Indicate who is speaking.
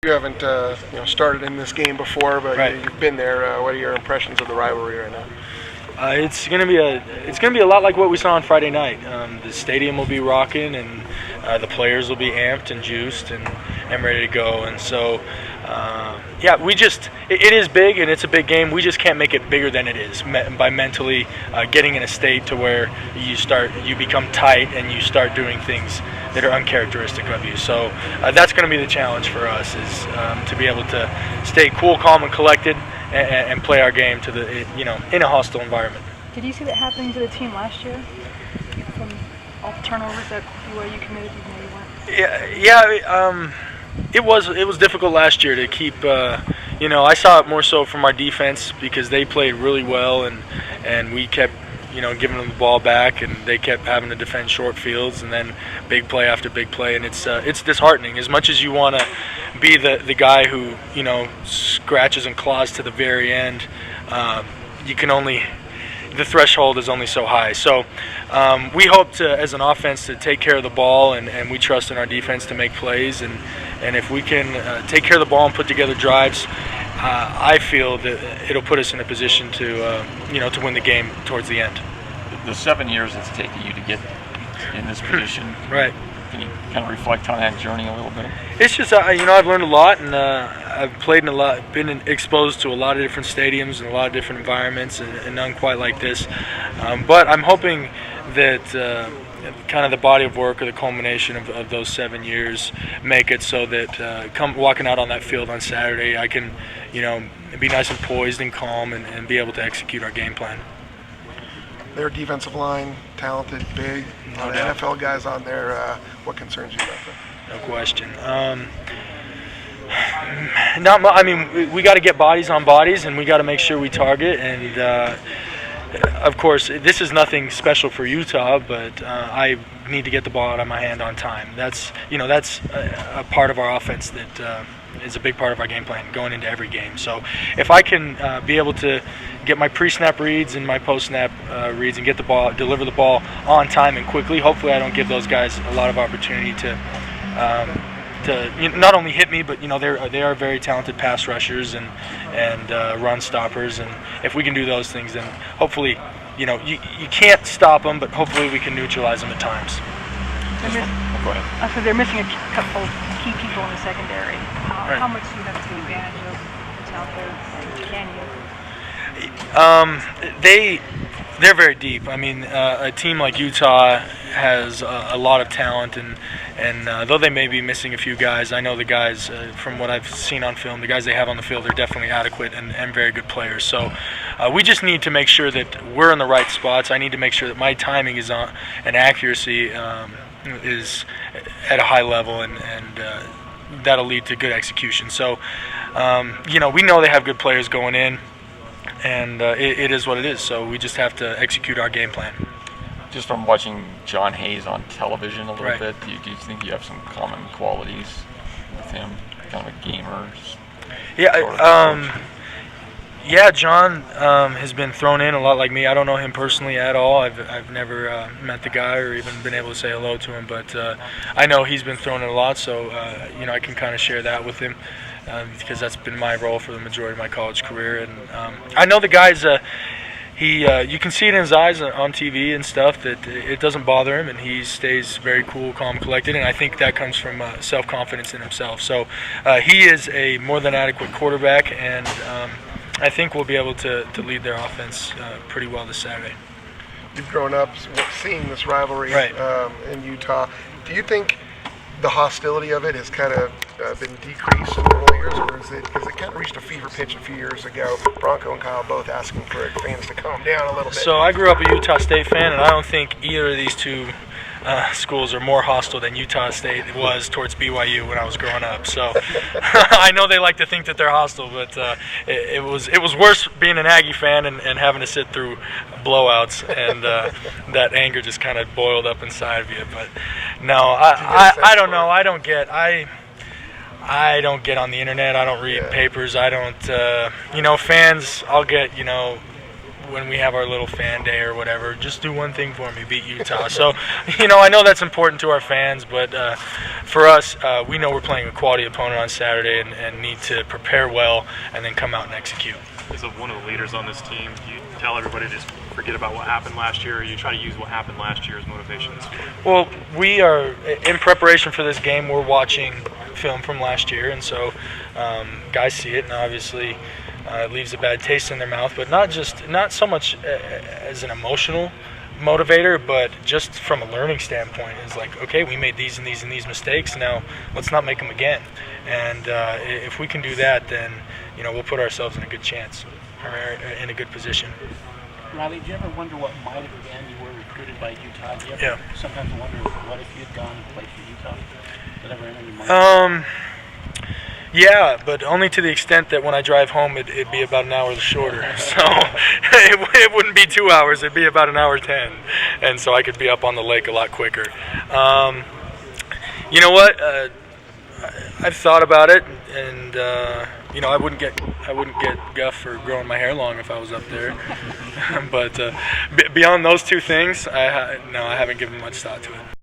Speaker 1: You haven't started in this game before, but
Speaker 2: Right.
Speaker 1: you've been there. What are your impressions of the rivalry right now?
Speaker 2: It's gonna be a lot like what we saw on Friday night. The stadium will be rocking, and the players will be amped and juiced and ready to go. And so, it is big and it's a big game. We just can't make it bigger than it is by mentally getting in a state to where you become tight and you start doing things that are uncharacteristic of you. So that's going to be the challenge for us, is to be able to stay cool, calm, and collected, and play our game in a hostile environment.
Speaker 3: Did you see that happening to the team last year? From all the turnovers that BYU committed, even though you weren't?
Speaker 2: It was difficult last year to keep. I saw it more so from our defense, because they played really well, and we kept giving them the ball back, and they kept having to defend short fields, and then big play after big play, and it's disheartening. As much as you want to be the guy who scratches and claws to the very end, the threshold is only so high. So we hope to, as an offense, to take care of the ball, and we trust in our defense to make plays, and if we can take care of the ball and put together drives, I feel that it'll put us in a position to win the game towards the end.
Speaker 4: The 7 years it's taken you to get in this position,
Speaker 2: right?
Speaker 4: Can you kind of reflect on that journey a little bit?
Speaker 2: It's just I've learned a lot, and I've played in a lot, been exposed to a lot of different stadiums and a lot of different environments, and none quite like this. But I'm hoping that kind of the body of work, or the culmination of those 7 years, make it so that come walking out on that field on Saturday, I can be nice and poised and calm, and be able to execute our game plan.
Speaker 1: Their defensive line, talented, big, a lot of NFL guys on there. What concerns you about that?
Speaker 2: No question. We got to get bodies on bodies, and we got to make sure we target. And of course, this is nothing special for Utah, but I need to get the ball out of my hand on time. That's a part of our offense that is a big part of our game plan going into every game. So if I can be able to get my pre-snap reads and my post-snap reads, and get the ball, deliver the ball on time and quickly, hopefully I don't give those guys a lot of opportunity to not only hit me, but they are very talented pass rushers and run stoppers, and if we can do those things, then hopefully you can't stop them, but hopefully we can neutralize them at times.
Speaker 4: Go ahead.
Speaker 3: So they're missing a couple key people in the secondary.
Speaker 2: Right.
Speaker 3: How much do you have to take advantage of what's out there? Can you?
Speaker 2: They're very deep. A team like Utah has a lot of talent, and though they may be missing a few guys, I know the guys, from what I've seen on film, the guys they have on the field are definitely adequate and very good players. So we just need to make sure that we're in the right spots. I need to make sure that my timing is on, and accuracy is at a high level, and that'll lead to good execution. So we know they have good players going in, and it is what it is. So we just have to execute our game plan.
Speaker 4: Just from watching John Hayes on television a little
Speaker 2: Right.
Speaker 4: bit, do you think you have some common qualities with him? Kind of a gamer?
Speaker 2: Yeah, John has been thrown in a lot like me. I don't know him personally at all. I've never met the guy or even been able to say hello to him, but I know he's been thrown in a lot, so I can kind of share that with him, because that's been my role for the majority of my college career. And I know the guy's you can see it in his eyes on TV and stuff that it doesn't bother him, and he stays very cool, calm, collected, and I think that comes from self-confidence in himself. So he is a more than adequate quarterback, and I think we'll be able to lead their offense pretty well this Saturday.
Speaker 1: You've grown up seeing this rivalry
Speaker 2: Right.
Speaker 1: In Utah. Do you think the hostility of it has kind of been decreased in the early years, or is it, because it kind of reached a fever pitch a few years ago? Bronco and Kyle both asking for fans to calm down a little bit.
Speaker 2: So I grew up a Utah State fan, and I don't think either of these two schools are more hostile than Utah State was towards BYU when I was growing up. So I know they like to think that they're hostile, but it was worse being an Aggie fan and having to sit through blowouts, and that anger just kind of boiled up inside of you. But no, I don't know. I don't get on the internet. I don't read papers. I don't, fans, I'll get, when we have our little fan day or whatever, just do one thing for me, beat Utah. So, I know that's important to our fans, but for us, we know we're playing a quality opponent on Saturday and need to prepare well and then come out and execute.
Speaker 5: As one of the leaders on this team, do you tell everybody to just forget about what happened last year, or you try to use what happened last year as motivation this year?
Speaker 2: Well, we are, in preparation for this game, we're watching film from last year, and so guys see it, and obviously it leaves a bad taste in their mouth, but not so much as an emotional motivator, but just from a learning standpoint. Is like, okay, we made these and these and these mistakes, now let's not make them again. And if we can do that, then we'll put ourselves in a good chance, or in a good position.
Speaker 6: Riley, do you ever wonder what might have been? You were recruited by Utah. Do you ever sometimes wonder what if you had gone and played for Utah? Did ever enter your mind?
Speaker 2: Yeah, but only to the extent that when I drive home, it'd be about an hour shorter. So it wouldn't be 2 hours; it'd be about an hour 10, and so I could be up on the lake a lot quicker. You know what? I've thought about it, and I wouldn't get guff for growing my hair long if I was up there. But beyond those two things, I haven't given much thought to it.